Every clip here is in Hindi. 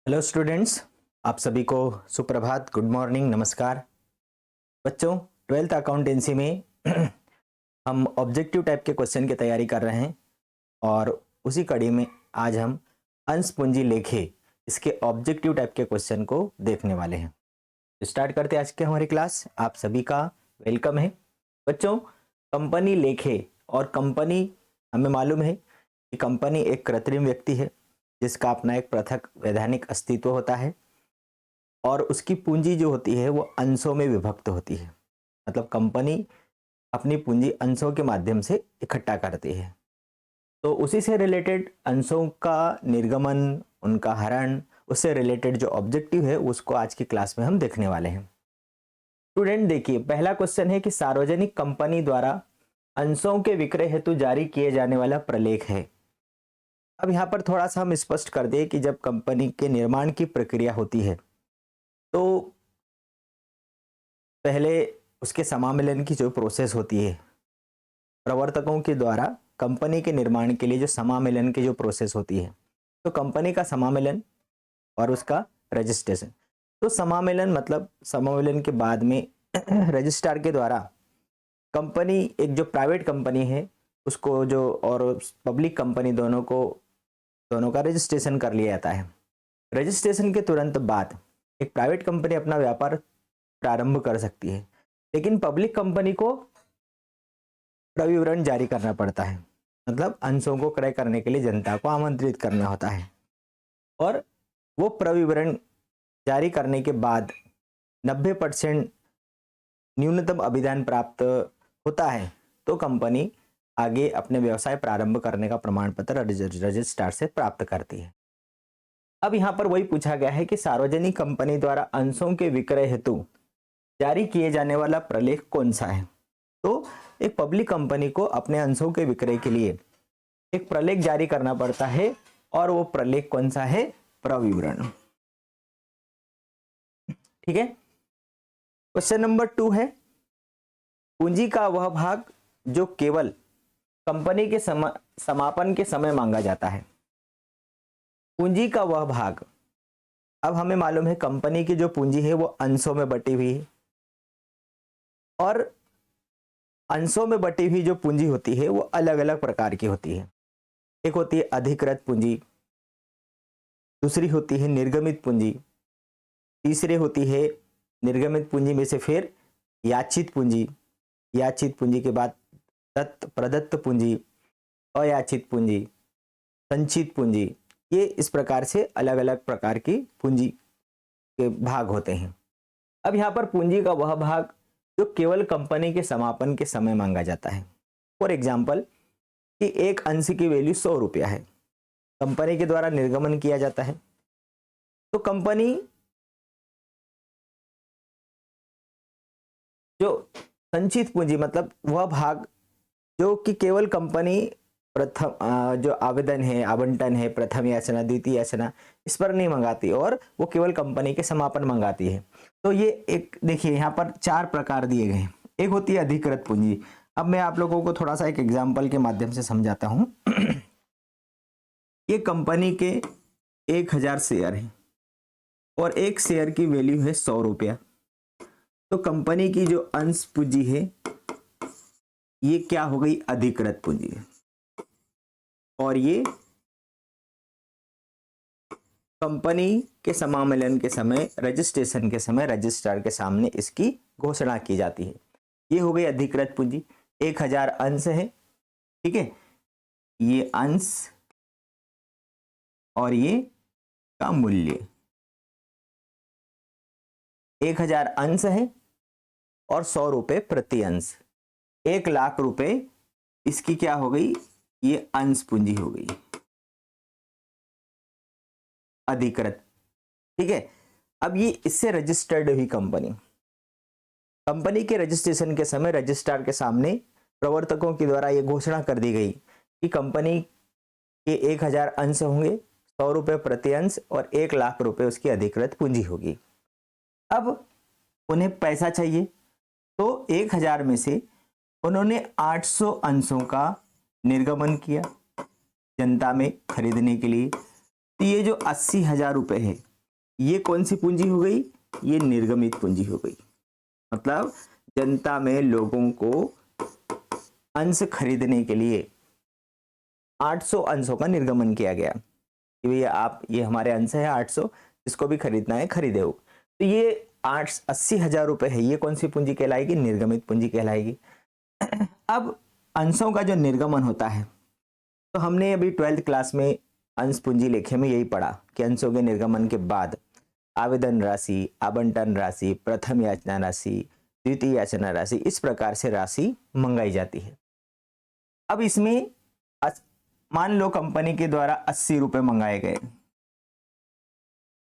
हेलो स्टूडेंट्स, आप सभी को सुप्रभात, गुड मॉर्निंग, नमस्कार। बच्चों, ट्वेल्थ अकाउंटेंसी में हम ऑब्जेक्टिव टाइप के क्वेश्चन की तैयारी कर रहे हैं और उसी कड़ी में आज हम अंश पूंजी लेखे इसके ऑब्जेक्टिव टाइप के क्वेश्चन को देखने वाले हैं। स्टार्ट करते हैं आज के हमारी क्लास। आप सभी का वेलकम है। बच्चों, कंपनी लेखे और कंपनी, हमें मालूम है कि कंपनी एक कृत्रिम व्यक्ति है जिसका अपना एक पृथक वैधानिक अस्तित्व होता है और उसकी पूंजी जो होती है वो अंशों में विभक्त होती है। मतलब कंपनी अपनी पूंजी अंशों के माध्यम से इकट्ठा करती है। तो उसी से रिलेटेड अंशों का निर्गमन, उनका हरण, उससे रिलेटेड जो ऑब्जेक्टिव है उसको आज की क्लास में हम देखने वाले हैं। स्टूडेंट देखिए, पहला क्वेश्चन है कि सार्वजनिक कंपनी द्वारा अंशों के विक्रय हेतु जारी किए जाने वाला प्रलेख है। अब यहाँ पर थोड़ा सा हम स्पष्ट कर दें कि जब कंपनी के निर्माण की प्रक्रिया होती है तो पहले उसके समामेलन की जो प्रोसेस होती है, प्रवर्तकों के द्वारा कंपनी के निर्माण के लिए जो समामेलन की जो प्रोसेस होती है, तो कंपनी का समामेलन और उसका रजिस्ट्रेशन। तो समामेलन मतलब समामेलन के बाद में रजिस्ट्रार के द्वारा कंपनी, एक जो प्राइवेट कंपनी है उसको, जो और पब्लिक कंपनी, दोनों का रजिस्ट्रेशन कर लिया जाता है। रजिस्ट्रेशन के तुरंत बाद एक प्राइवेट कंपनी अपना व्यापार प्रारंभ कर सकती है, लेकिन पब्लिक कंपनी को प्रविवरण जारी करना पड़ता है। मतलब अंशों को क्रय करने के लिए जनता को आमंत्रित करना होता है और वो प्रविवरण जारी करने के बाद 90% न्यूनतम अभिधान प्राप्त होता है तो कंपनी आगे अपने व्यवसाय प्रारंभ करने का प्रमाण पत्र रजिस्ट्रार से प्राप्त करती है। अब यहाँ पर वही पूछा गया है कि सार्वजनिक कंपनी द्वारा अंशों के विक्रय हेतु जारी किए जाने वाला प्रलेख कौन सा है। तो एक पब्लिक कंपनी को अपने अंशों के विक्रय के लिए एक प्रलेख जारी करना पड़ता है और वो प्रलेख कौन सा है? प्रविवरण। ठीक है। क्वेश्चन नंबर 2 है, पूंजी का वह भाग जो केवल कंपनी के समापन के समय मांगा जाता है। पूंजी का वह भाग, अब हमें मालूम है कंपनी की जो पूंजी है वो अंशों में बटी हुई है और अंशों में बटी हुई जो पूंजी होती है वो अलग अलग प्रकार की होती है। एक होती है अधिकृत पूंजी, दूसरी होती है निर्गमित पूंजी, तीसरी होती है निर्गमित पूंजी में से फिर याचित पूंजी, याचित पूंजी के बाद प्रदत्त पूंजी, अयाचित पूंजी, संचित पूंजी। ये इस प्रकार से अलग अलग प्रकार की पूंजी के भाग होते हैं। अब यहाँ पर पूंजी का वह भाग जो केवल कंपनी के समापन के समय मांगा जाता है। फॉर एग्जाम्पल कि एक अंश की वैल्यू 100 रुपया है, कंपनी के द्वारा निर्गमन किया जाता है, तो कंपनी जो संचित पूंजी मतलब वह भाग जो कि केवल कंपनी प्रथम जो आवेदन है, आवंटन है, प्रथम याचना, द्वितीय याचना, इस पर नहीं मंगाती और वो केवल कंपनी के समापन मंगाती है। तो ये एक देखिए यहाँ पर 4 प्रकार दिए गए हैं। एक होती है अधिकृत पूंजी। अब मैं आप लोगों को थोड़ा सा एक एग्जाम्पल के माध्यम से समझाता हूं। ये कंपनी के 1000 शेयर हैं और एक शेयर की वैल्यू है 100 रुपया। तो कंपनी की जो अंश पूंजी है ये क्या हो गई? अधिकृत पूंजी है। और ये कंपनी के समामेलन के समय, रजिस्ट्रेशन के समय रजिस्ट्रार के सामने इसकी घोषणा की जाती है। ये हो गई अधिकृत पूंजी। 1000 अंश है, ठीक है, ये अंश और ये का मूल्य। 1000 अंश है और 100 रुपए प्रति अंश, 1,00,000 रुपए इसकी क्या हो गई? ये अंश पूंजी हो गई, अधिकृत। ठीक है। अब ये इससे रजिस्टर्ड हुई कंपनी, कंपनी के रजिस्ट्रेशन के समय रजिस्ट्रार के सामने प्रवर्तकों के द्वारा ये घोषणा कर दी गई कि कंपनी के 1000 अंश होंगे, 100 रुपए प्रति अंश और 1,00,000 रुपए उसकी अधिकृत पूंजी होगी। अब उन्हें पैसा चाहिए तो 1000 में से उन्होंने 800 अंशों का निर्गमन किया जनता में खरीदने के लिए। तो ये जो 80,000 रुपए है ये कौन सी पूंजी हो गई? ये निर्गमित पूंजी हो गई। मतलब जनता में लोगों को अंश खरीदने के लिए 800 अंशों का निर्गमन किया गया कि भैया आप, ये हमारे अंश है 800, इसको भी खरीदना है, खरीदे हो। तो ये 80,000 रुपए है, ये कौन सी पूंजी कहलाएगी? निर्गमित पूंजी कहलाएगी। अब अंशों का जो निर्गमन होता है, तो हमने अभी 12th क्लास में अंश पूंजी लेखे में यही पढ़ा कि अंशों के निर्गमन के बाद आवेदन राशि, आवंटन राशि, प्रथम याचना राशि, द्वितीय याचना राशि, इस प्रकार से राशि मंगाई जाती है। अब इसमें मान लो कंपनी के द्वारा 80 रुपए मंगाए गए,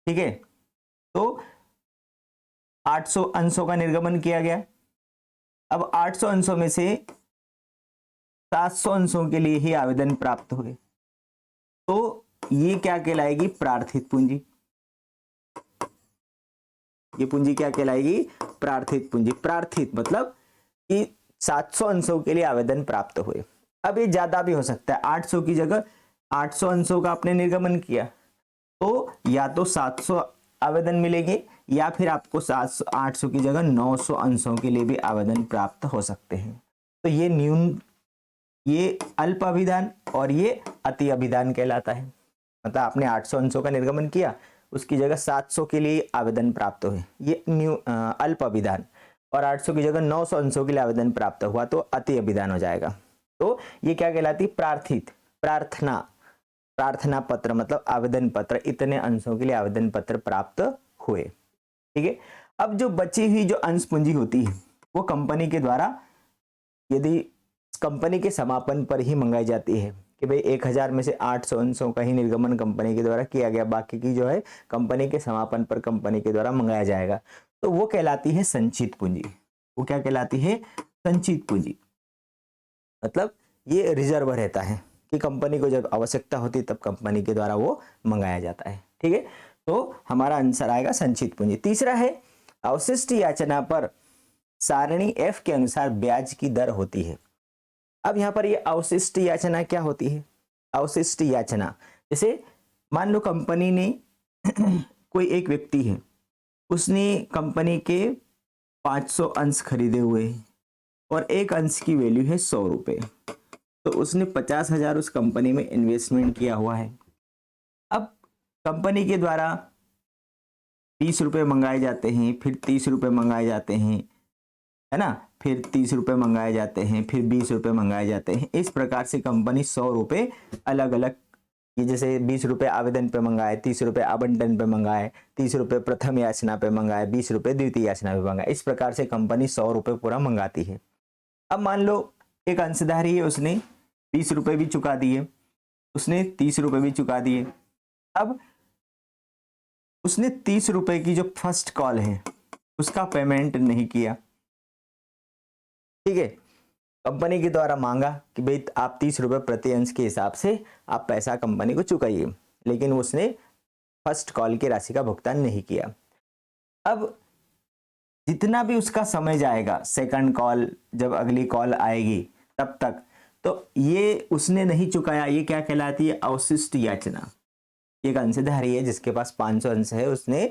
ठीक है, तो 800 अंशों का निर्गमन किया गया। अब 800 अंशों में से 700 अंशों के लिए ही आवेदन प्राप्त हुए, तो ये क्या कहलाएगी? प्रार्थित पूंजी। ये पूंजी क्या कहलाएगी? प्रार्थित पूंजी। प्रार्थित मतलब कि 700 अंशों के लिए आवेदन प्राप्त हुए। अब ये ज्यादा भी हो सकता है, 800 की जगह 800 अंशों का आपने निर्गमन किया, तो या तो 700 आवेदन मिलेंगे या फिर आपको 800 की जगह 900 अंशों के लिए भी आवेदन प्राप्त हो सकते हैं। तो ये अल्प अभिधान और ये अति अभिधान कहलाता है। मतलब आपने 800 अंशों का निर्गमन किया, उसकी जगह 700 के लिए आवेदन प्राप्त हुए, ये अल्प अभिधान, और 800 की जगह 900 अंशों के लिए आवेदन प्राप्त हुआ तो अति अभिधान हो जाएगा। तो ये क्या कहलाती? प्रार्थित। प्रार्थना पत्र मतलब आवेदन पत्र, इतने अंशों के लिए आवेदन पत्र प्राप्त हुए, ठीक है। अब जो बची हुई जो अंश पूंजी होती है वो कंपनी के द्वारा, यदि कंपनी के समापन पर ही मंगाई जाती है कि भाई 1000 में से 800 अंशों का ही निर्गमन कंपनी के द्वारा किया गया, बाकी की जो है कंपनी के समापन पर कंपनी के द्वारा मंगाया जाएगा, तो वो कहलाती है संचित पूंजी। वो क्या कहलाती है? संचित पूंजी। मतलब ये रिजर्व रहता है कि कंपनी को जब आवश्यकता होती तब कंपनी के द्वारा वो मंगाया जाता है, ठीक है। तो हमारा आंसर आएगा संचित पूंजी। तीसरा है अवशिष्ट याचना पर सारणी F के अनुसार ब्याज की दर होती है। अब यहाँ पर ये अवशिष्ट याचना क्या होती है? अवशिष्ट याचना, जैसे मान लो कंपनी ने कोई एक व्यक्ति है, उसने कंपनी के 500 अंश खरीदे हुए हैं और एक अंश की वैल्यू है 100 रुपए, तो उसने 50,000 उस कंपनी में इन्वेस्टमेंट किया हुआ है। अब कंपनी के द्वारा 20 रुपए मंगाए जाते हैं, फिर 30 रुपए मंगाए जाते हैं, है ना, फिर 30 रुपए मंगाए जाते हैं, फिर 20 रुपए मंगाए जाते हैं। इस प्रकार से कंपनी 100 रुपए अलग अलग, ये जैसे 20 रुपए आवेदन पे मंगाए, 30 रुपए आवंटन पे मंगाए, 30 रुपए प्रथम याचना पे मंगाए, 20 रुपए द्वितीय याचना पे मंगाए, इस प्रकार से कंपनी 100 रुपए पूरा मंगाती है। अब मान लो एक अंशधारी है, उसने 20 रुपए भी चुका दिए, उसने 30 रुपए भी चुका दिए। अब उसने 30 रुपए की जो फर्स्ट कॉल है उसका पेमेंट नहीं किया, ठीक है। कंपनी के द्वारा मांगा कि भाई आप 30 रुपए प्रति अंश के हिसाब से आप पैसा कंपनी को चुकाइए, लेकिन उसने फर्स्ट कॉल की राशि का भुगतान नहीं किया। अब जितना भी उसका समय जाएगा, सेकंड कॉल जब अगली कॉल आएगी तब तक, तो ये उसने नहीं चुकाया, ये क्या कहलाती है? अवशिष्ट याचना। एक अंशधारी है जिसके पास 500 अंश है, उसने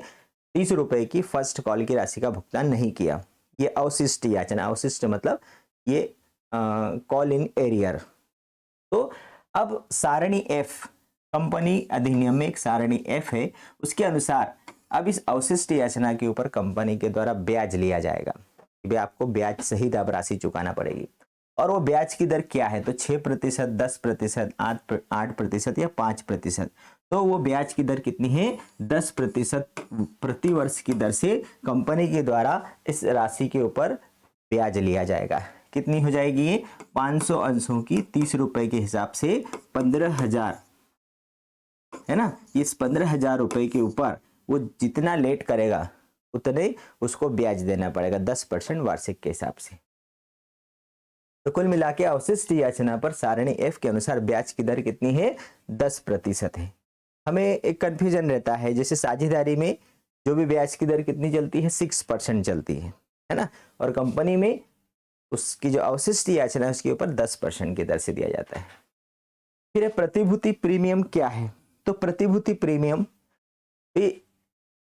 30 रुपए की फर्स्ट कॉल की राशि का भुगतान नहीं किया, ये अवशिष्ट याचना। अवशिष्ट मतलब ये कॉल इन एरियर। तो अब सारणी F, कंपनी अधिनियम में एक सारणी F है, उसके अनुसार अब इस अवशिष्ट याचना के ऊपर कंपनी के द्वारा ब्याज लिया जाएगा कि आपको ब्याज सहित अब राशि चुकाना पड़ेगी। और वो ब्याज की दर क्या है? तो 6%, 10%, 8% या 5%। तो वो ब्याज की दर कितनी है? 10% प्रति वर्ष की दर से कंपनी के द्वारा इस राशि के ऊपर ब्याज लिया जाएगा। कितनी हो जाएगी ये? 500 अंशों की 30 रुपए के हिसाब से 15,000, है ना। इस 15,000 रुपए के ऊपर वो जितना लेट करेगा उतने उसको ब्याज देना पड़ेगा, 10% वार्षिक के हिसाब से। तो कुल मिला के अवशिष्ट याचना पर सारणी F के अनुसार ब्याज की दर कितनी है? 10% है। हमें एक कंफ्यूजन रहता है, जैसे साझेदारी में जो भी ब्याज की दर कितनी चलती है? 6% चलती है ना, और कंपनी में उसकी जो अवशिष्ट याचना है उसके ऊपर 10% की दर से दिया जाता है। फिर प्रतिभूति प्रीमियम क्या है? तो प्रतिभूति प्रीमियम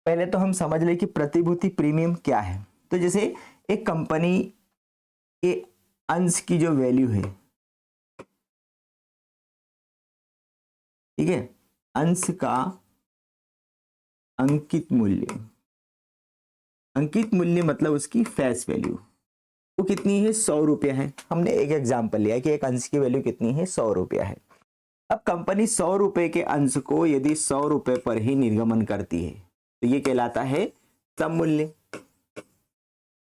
पहले तो हम समझ ले कि प्रतिभूति प्रीमियम क्या है। तो जैसे एक कंपनी के अंश की जो वैल्यू है, ठीक है, अंश का अंकित मूल्य, अंकित मूल्य मतलब उसकी फेस वैल्यू, वो कितनी है, 100 रुपया है। हमने एक एग्जांपल लिया कि एक अंश की वैल्यू कितनी है, 100 रुपया है। अब कंपनी 100 रुपए के अंश को यदि 100 रुपए पर ही निर्गमन करती है तो ये कहलाता है सम मूल्य।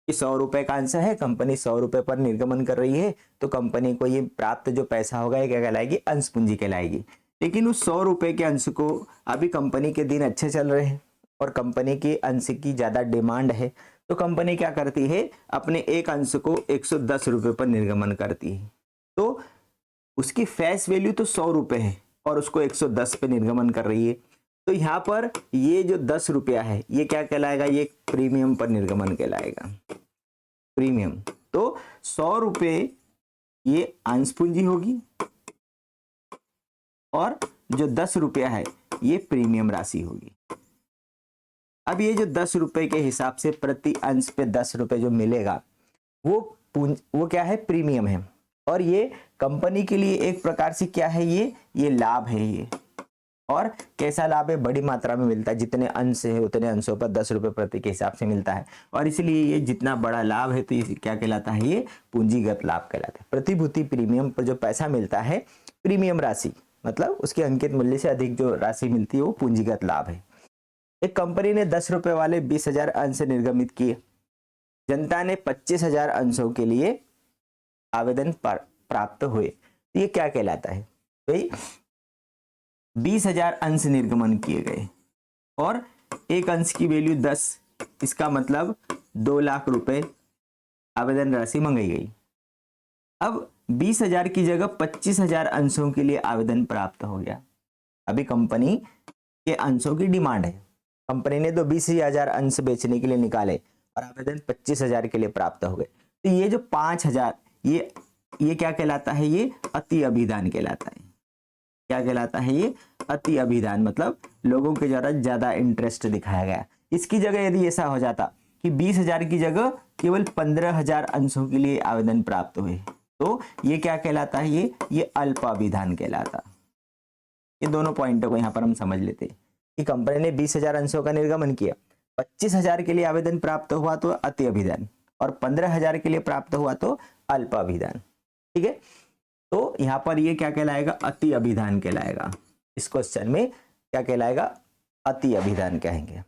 100 रुपए का अंश है, कंपनी 100 रुपए पर निर्गमन कर रही है, तो कंपनी को ये प्राप्त जो पैसा होगा ये क्या कहलाएगी, अंश पूंजी कहलाएगी। लेकिन उस 100 रुपए के अंश को, अभी कंपनी के दिन अच्छे चल रहे हैं और कंपनी के अंश की ज्यादा डिमांड है, तो कंपनी क्या करती है, अपने एक अंश को 110 रुपए पर निर्गमन करती है। तो उसकी फेस वैल्यू तो 100 रुपए है और उसको 110 पे निर्गमन कर रही है। तो यहाँ पर ये जो 10 रुपया है ये क्या कहलाएगा, ये प्रीमियम पर निर्गमन कहलाएगा, प्रीमियम। तो 100 रुपए ये अंश पूंजी होगी और जो 10 रुपया है ये प्रीमियम राशि होगी। अब ये जो 10 रुपए के हिसाब से प्रति अंश पे 10 रुपए जो मिलेगा वो क्या है, प्रीमियम है। और ये कंपनी के लिए एक प्रकार से क्या है, ये लाभ है ये। और कैसा लाभ है, बड़ी मात्रा में मिलता है, जितने अंश है उतने अंशों पर 10 रुपए प्रति के हिसाब से मिलता है। और इसलिए ये जितना बड़ा लाभ है तो ये क्या कहलाता है, ये पूंजीगत लाभ कहलाता है। प्रतिभूति प्रीमियम पर जो पैसा मिलता है, प्रीमियम राशि मतलब उसके अंकित मूल्य से अधिक जो राशि मिलती है वो पूंजीगत लाभ है। एक कंपनी ने 10 रुपए वाले 20,000 अंश निर्गमित किए, जनता ने 25,000 अंशों के लिए आवेदन प्राप्त हुए, तो ये क्या कहलाता है भाई, 20,000 अंश निर्गमन किए गए और एक अंश की वैल्यू 10, इसका मतलब 2 लाख रुपए आवेदन राशि मंगाई गई। अब 20,000 की जगह 25,000 अंशों के लिए आवेदन प्राप्त हो गया। अभी कंपनी के अंशों की डिमांड है, कंपनी ने तो 20,000 अंश बेचने के लिए निकाले और आवेदन 25,000 के लिए प्राप्त हो गए। तो ये जो 5,000 ये क्या कहलाता है, ये अति अभिदान कहलाता है। क्या कहलाता है, ये अति अभिदान मतलब लोगों के द्वारा ज्यादा इंटरेस्ट दिखाया गया। इसकी जगह यदि ऐसा हो जाता कि 20,000 की जगह केवल 15,000 अंशों के लिए आवेदन प्राप्त हुए, तो ये क्या कहलाता है, ये अल्पाभिदान कहलाता। ये दोनों पॉइंटों को यहाँ पर हम समझ लेते हैं कि कंपनी ने 20,000 अंशों का निर्गमन किया, 25,000 के लिए आवेदन प्राप्त हुआ तो अति अभिदान, और 15,000 के लिए प्राप्त हुआ तो अल्पाभिदान। ठीक है, तो यहाँ पर ये क्या कहलाएगा, अति अभिदान कहलाएगा। इस क्वेश्चन में क्या कहलाएगा, अति अभिदान कहेंगे।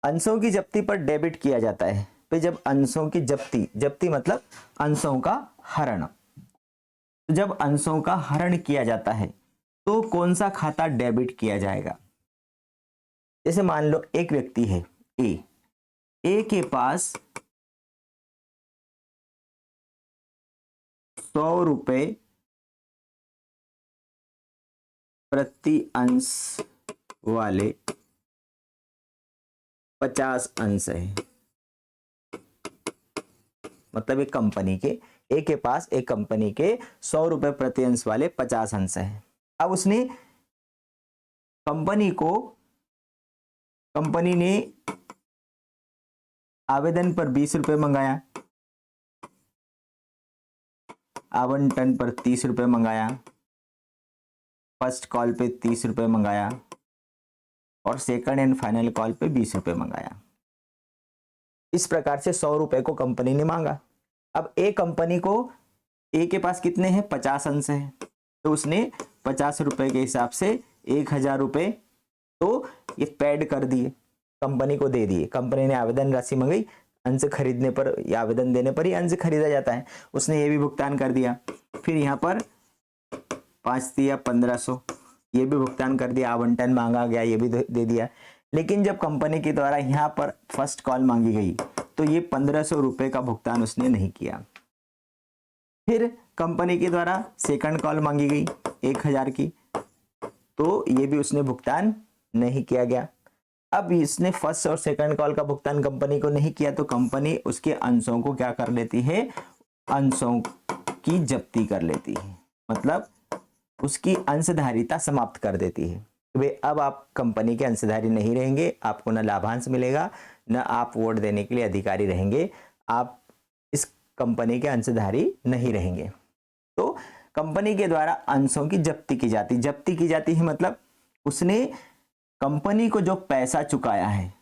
अंशों की जब्ती पर डेबिट किया जाता है, तो जब अंशों की जब्ती मतलब अंशों का हरण, तो जब अंशों का हरण किया जाता है तो कौन सा खाता डेबिट किया जाएगा। जैसे मान लो एक व्यक्ति है ए के पास 100 रुपए प्रति अंश वाले 50 अंश है, मतलब एक कंपनी के ए के पास एक कंपनी के 100 रुपए प्रति अंश वाले 50 अंश है। अब उसने कंपनी ने आवेदन पर 20 रुपए मंगाया, आवंटन पर 30 रुपए मंगाया, फर्स्ट कॉल पे 30 रुपए मंगाया और सेकंड एंड फाइनल कॉल पे 20 रुपए मंगाया। इस प्रकार से 100 रुपए को कंपनी ने मांगा। अब कंपनी को ए के पास कितने हैं, 50 अंश हैं, तो उसने 50 रुपए के हिसाब से 1,000 रुपए तो ये पेड कर दिए, कंपनी को दे दिए। कंपनी ने आवेदन राशि मंगाई, अंश खरीदने पर या आवेदन देने पर ही अंश खरीदा जाता है, उसने ये भी भुगतान कर दिया। फिर यहाँ पर 5 दिया 1500, ये भी भुगतान कर दिया, आवंटन मांगा गया ये भी दे दिया। लेकिन जब कंपनी के द्वारा यहाँ पर फर्स्ट कॉल मांगी गई तो ये 1500 रुपए का भुगतान उसने नहीं किया। फिर कंपनी के द्वारा सेकंड कॉल मांगी गई 1,000 की, तो ये भी उसने भुगतान नहीं किया गया। अब इसने फर्स्ट और सेकंड कॉल का भुगतान कंपनी को नहीं किया, तो कंपनी उसके अंशों को क्या कर लेती है, अंशों की जब्ती कर लेती है, मतलब उसकी अंशधारिता समाप्त कर देती है। वे अब आप कंपनी के अंशधारी नहीं रहेंगे, आपको न लाभांश मिलेगा न आप वोट देने के लिए अधिकारी रहेंगे, आप इस कंपनी के अंशधारी नहीं रहेंगे। तो कंपनी के द्वारा अंशों की जब्ती की जाती है मतलब उसने कंपनी को जो पैसा चुकाया है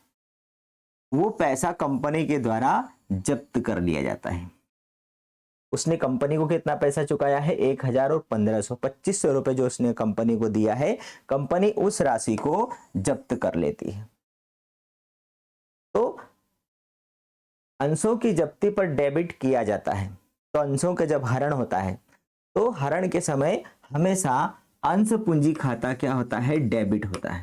वो पैसा कंपनी के द्वारा जब्त कर लिया जाता है। उसने कंपनी को कितना पैसा चुकाया है, 1000 और 1500, 2500 रुपए जो उसने कंपनी को दिया है, कंपनी उस राशि को जब्त कर लेती है। तो अंशों की जब्ती पर डेबिट किया जाता है। तो अंशों का जब हरण होता है तो हरण के समय हमेशा अंश पूंजी खाता क्या होता है, डेबिट होता है।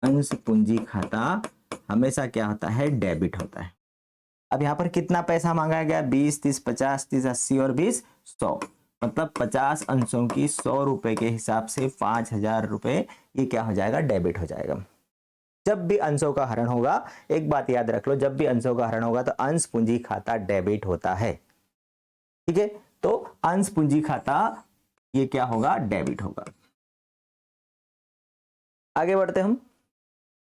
अंश पूंजी खाता हमेशा क्या होता है, डेबिट होता है। अब यहां पर कितना पैसा मांगा गया, 20, 30, 50, 30, 80 और 20, 100, मतलब 50 अंशों की 100 रुपए के हिसाब से 5000 रुपए ये क्या हो जाएगा, डेबिट हो जाएगा। जब भी अंशों का हरण होगा, एक बात याद रख लो, जब भी अंशों का हरण होगा तो अंश पूंजी खाता डेबिट होता है। ठीक है, तो अंश पूंजी खाता ये क्या होगा, डेबिट होगा। आगे बढ़ते हम।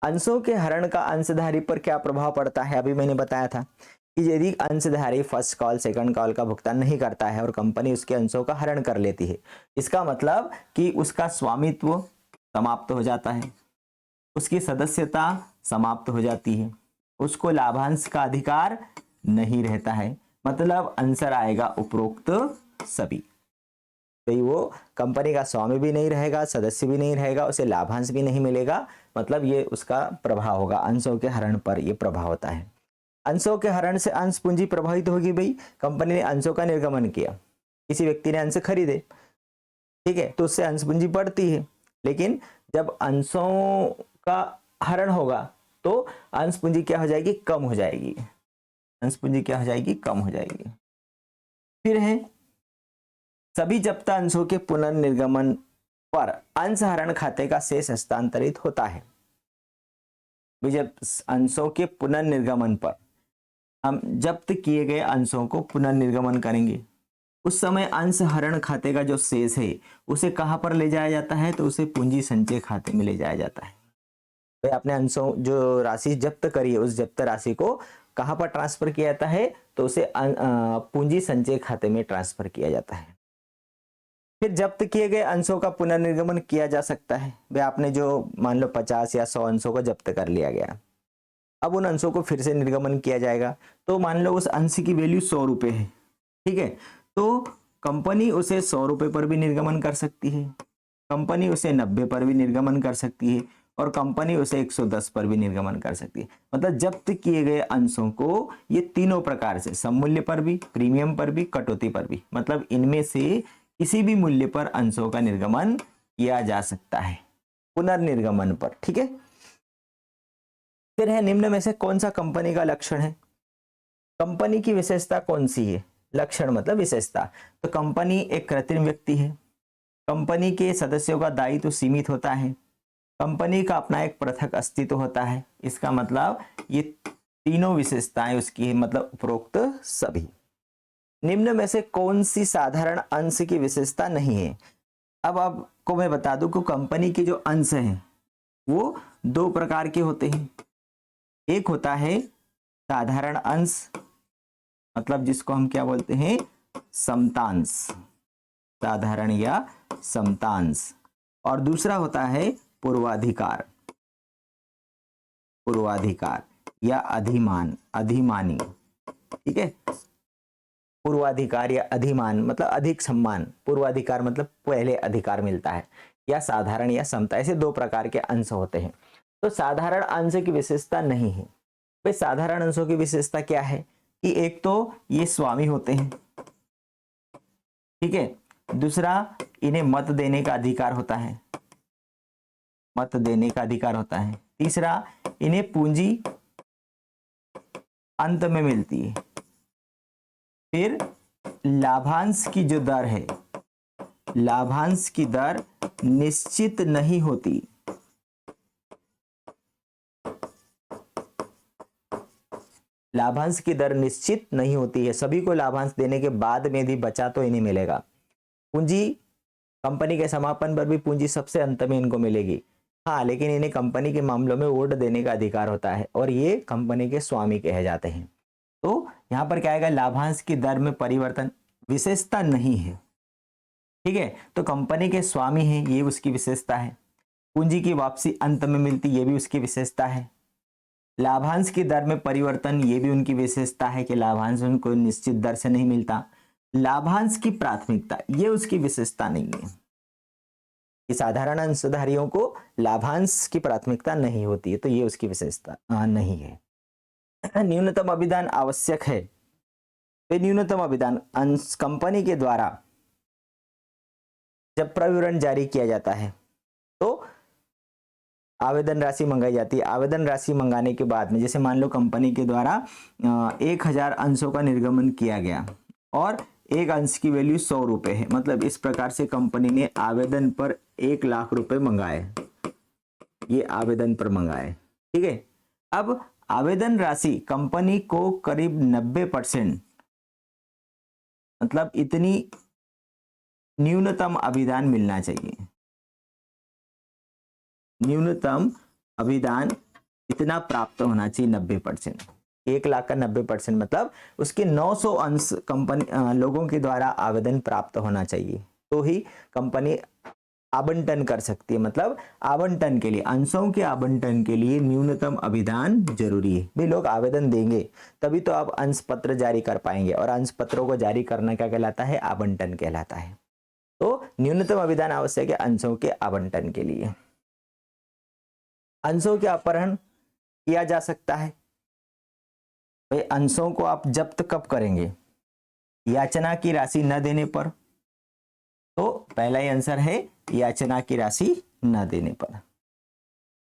अंशों के हरण का अंशधारी पर क्या प्रभाव पड़ता है, अभी मैंने बताया था कि यदि अंशधारी फर्स्ट कॉल सेकंड कॉल का भुगतान नहीं करता है और कंपनी उसके अंशों का हरण कर लेती है, इसका मतलब कि उसका स्वामित्व समाप्त हो जाता है, उसकी सदस्यता समाप्त हो जाती है, उसको लाभांश का अधिकार नहीं रहता है, मतलब आंसर आएगा उपरोक्त सभी। भाई वो कंपनी का स्वामी भी नहीं रहेगा, सदस्य भी नहीं रहेगा, उसे लाभांश भी नहीं मिलेगा, मतलब ये उसका प्रभाव होगा, अंशों के हरण पर ये प्रभाव होता है। अंशों के हरण से अंश पूंजी प्रभावित होगी। भाई कंपनी ने अंशों का निर्गमन किया, किसी व्यक्ति ने अंश खरीदे, ठीक है, तो उससे अंश पूंजी बढ़ती है, लेकिन जब अंशों का हरण होगा तो अंश पूंजी क्या हो जाएगी, कम हो जाएगी, अंश पूंजी क्या हो जाएगी, कम हो जाएगी। फिर है सभी जब्त अंशों के पुनर्निर्गमन पर अंश हरण खाते का शेष हस्तांतरित होता है। जब अंशों के पुनर्निर्गमन पर हम जब्त किए गए अंशों को पुनर्निर्गमन करेंगे, उस समय अंश हरण खाते का जो शेष है उसे कहां पर ले जाया जाता है, तो उसे पूंजी संचय खाते में ले जाया जाता है। तो आपने अंशों जो राशि जब्त करी है उस जब्त राशि को कहां पर ट्रांसफर किया जाता है, तो उसे पूंजी संचय खाते में ट्रांसफर किया जाता है। फिर जब्त किए गए अंशों का पुनर्निर्गमन किया जा सकता है। वे आपने जो मान लो 50 या 100 अंशों को जब्त कर लिया गया, अब उन अंशों को फिर से निर्गमन किया जाएगा। तो मान लो उस अंश की वैल्यू 100 रुपए है, ठीक है, तो कंपनी उसे 100 रुपए पर भी निर्गमन कर सकती है, कंपनी उसे 90 पर भी निर्गमन कर सकती है, और कंपनी उसे 110 पर भी निर्गमन कर सकती है। मतलब जब्त किए गए अंशों को ये तीनों प्रकार से, सममूल्य पर भी, प्रीमियम पर भी, कटौती पर भी, मतलब इनमें से किसी भी मूल्य पर अंशों का निर्गमन किया जा सकता है पुनर्निर्गमन पर। ठीक है, फिर है निम्न में से कौन सा कंपनी का लक्षण है, कंपनी की विशेषता कौन सी है, लक्षण मतलब विशेषता। तो कंपनी एक कृत्रिम व्यक्ति है, कंपनी के सदस्यों का दायित्व सीमित होता है, कंपनी का अपना एक पृथक अस्तित्व होता है। इसका मतलब ये तीनों विशेषताएं उसकी है, मतलब उपरोक्त सभी। निम्न में से कौन सी साधारण अंश की विशेषता नहीं है। अब आपको मैं बता दूं कि कंपनी के जो अंश हैं वो दो प्रकार के होते हैं। एक होता है साधारण अंश, मतलब जिसको हम क्या बोलते हैं, समतांश, साधारण या समतांश, और दूसरा होता है पूर्वाधिकार, पूर्वाधिकार या अधिमान, अधिमानी। ठीक है, पूर्वाधिकार या अधिमान मतलब अधिक सम्मान, पूर्वाधिकार मतलब पहले अधिकार मिलता है, या साधारण या समता, ऐसे दो प्रकार के अंश होते हैं। तो साधारण अंश की विशेषता नहीं है। भाई साधारण अंशों की विशेषता क्या है कि एक तो ये स्वामी होते हैं, ठीक है, दूसरा इन्हें मत देने का अधिकार होता है, मत देने का अधिकार होता है, तीसरा इन्हें पूंजी अंत में मिलती है, फिर लाभांश की जो दर है, लाभांश की दर निश्चित नहीं होती, लाभांश की दर निश्चित नहीं होती है, सभी को लाभांश देने के बाद में भी बचा तो इन्हें मिलेगा। पूंजी कंपनी के समापन पर भी पूंजी सबसे अंत में इनको मिलेगी। हाँ, लेकिन इन्हें कंपनी के मामलों में वोट देने का अधिकार होता है और ये कंपनी के स्वामी कहे जाते हैं। तो यहाँ पर क्या आएगा, लाभांश की दर में परिवर्तन विशेषता नहीं है। ठीक है, तो कंपनी के स्वामी है, ये उसकी विशेषता है। पूंजी की वापसी अंत में मिलती, ये भी उसकी विशेषता है। लाभांश की दर में परिवर्तन, ये भी उनकी विशेषता है कि लाभांश उनको निश्चित दर से नहीं मिलता। लाभांश की प्राथमिकता, ये उसकी विशेषता नहीं है कि साधारण अंशधारियों को लाभांश की प्राथमिकता नहीं होती है, तो ये उसकी विशेषता नहीं है। न्यूनतम अभिदान आवश्यक है, तो न्यूनतम अभिदान अंश कंपनी के द्वारा जब प्रविवरण जारी किया जाता है तो आवेदन राशि मंगाई जाती है। आवेदन राशि मंगाने के बाद में, जैसे मान लो कंपनी के द्वारा 1000 अंशों का निर्गमन किया गया और एक अंश की वैल्यू 100 रुपए है, मतलब इस प्रकार से कंपनी ने आवेदन पर 1 लाख रुपए मंगाए, ये आवेदन पर मंगाए। ठीक है, अब आवेदन राशि कंपनी को करीब 90%, मतलब इतनी न्यूनतम अभिदान मिलना चाहिए। न्यूनतम अभिदान इतना प्राप्त होना चाहिए 90%। 1 लाख का 90% मतलब उसके 900 अंश कंपनी लोगों के द्वारा आवेदन प्राप्त होना चाहिए, तो ही कंपनी आवंटन कर सकती है। मतलब आवंटन के लिए, अंशों के आवंटन के लिए न्यूनतम अभिदान जरूरी है। भाई लोग आवेदन देंगे तभी तो आप अंश पत्र जारी कर पाएंगे, और अंश पत्रों को जारी करना क्या कहलाता है, आवंटन कहलाता है। तो न्यूनतम अभिदान आवश्यक है अंशों के आवंटन के लिए। अंशों के अपहरण किया जा सकता है। भाई अंशों को आप जब्त कब करेंगे, याचना की राशि न देने पर। तो पहला ही आंसर है याचना की राशि न देने पर।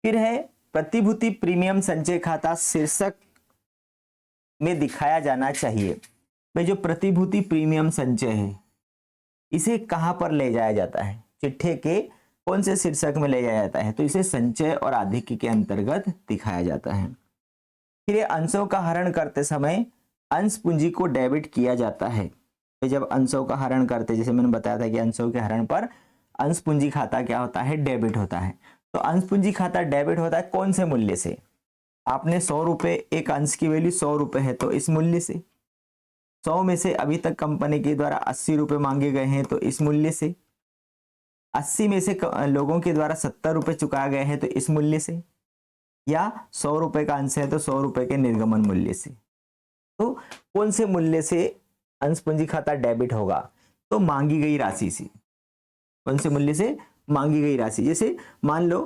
फिर है प्रतिभूति प्रीमियम संचय खाता शीर्षक में दिखाया जाना चाहिए। भाई जो प्रतिभूति प्रीमियम संचय है इसे कहां पर ले जाया जाता है, चिट्ठे के कौन से शीर्षक में ले जाया जाता है, तो इसे संचय और आधिक्य के अंतर्गत दिखाया जाता है। फिर ये अंशों का हरण करते समय अंश पूंजी को डेबिट किया जाता है। तो जब अंशों का हरण करते, जैसे मैंने बताया था कि अंशों के हरण पर अंश पूंजी खाता क्या होता है, डेबिट होता है। तो अंश पूंजी खाता डेबिट होता है कौन से मूल्य से, आपने 100 रुपए, एक अंश की वैल्यू 100 रुपए है तो इस मूल्य से। 100 में से अभी तक कंपनी के द्वारा 80 रुपए मांगे गए हैं तो इस मूल्य से। 80 में से लोगों के द्वारा 70 रुपए चुकाए गए हैं तो इस मूल्य से, या 100 रुपए का अंश है तो 100 रुपए के निर्गमन मूल्य से। तो कौन से मूल्य से अंश पूंजी खाता डेबिट होगा, तो मांगी गई राशि से। कौन से मूल्य से, मांगी गई राशि। जैसे मान लो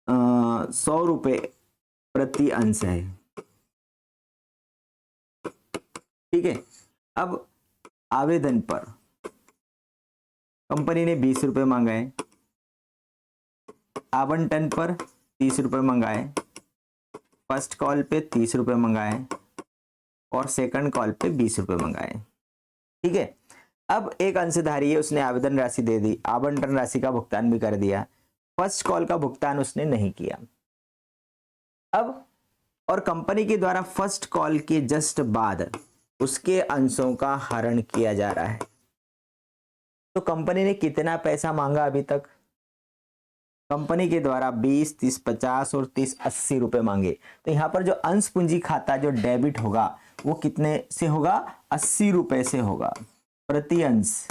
100 रुपए प्रति अंश है, ठीक है। अब आवेदन पर कंपनी ने 20 रुपए मांगाए, आवंटन पर 30 रुपए मंगाए, फर्स्ट कॉल पे 30 रुपए मंगाए और सेकंड कॉल पे 20 रुपए मंगाए, ठीक है। अब एक अंशधारी है, उसने आवेदन राशि दे दी, आवंटन राशि का भुगतान भी कर दिया, फर्स्ट कॉल का भुगतान उसने नहीं किया। अब और कंपनी के द्वारा फर्स्ट कॉल के जस्ट बाद उसके अंशों का हरण किया जा रहा है। तो कंपनी ने कितना पैसा मांगा अभी तक, कंपनी के द्वारा 20, 30, 50 और 30, 80 रुपए मांगे। तो यहां पर जो अंश पूंजी खाता जो डेबिट होगा वो कितने से होगा, 80 रुपए से होगा प्रति अंश।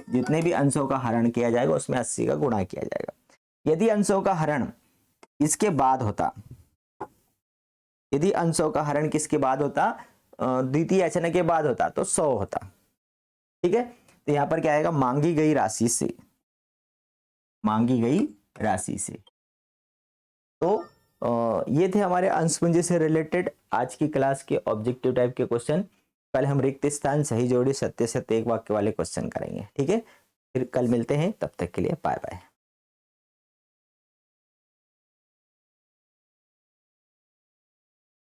जितने भी अंशों का हरण किया जाएगा उसमें 80 का गुणा किया जाएगा। यदि अंशों का हरण इसके बाद होता, यदि अंशों का हरण किसके बाद होता, द्वितीय याचना के बाद होता तो 100 होता, ठीक है। तो यहां पर क्या आएगा, मांगी गई राशि से, मांगी गई राशि से। तो ये थे हमारे अंश पूंजी से रिलेटेड आज की क्लास के ऑब्जेक्टिव टाइप के क्वेश्चन। कल हम रिक्त स्थान, सही जोड़ी, सत्य सत्य एक वाक्य वाले क्वेश्चन करेंगे, ठीक है। फिर कल मिलते हैं, तब तक के लिए बाय बाय।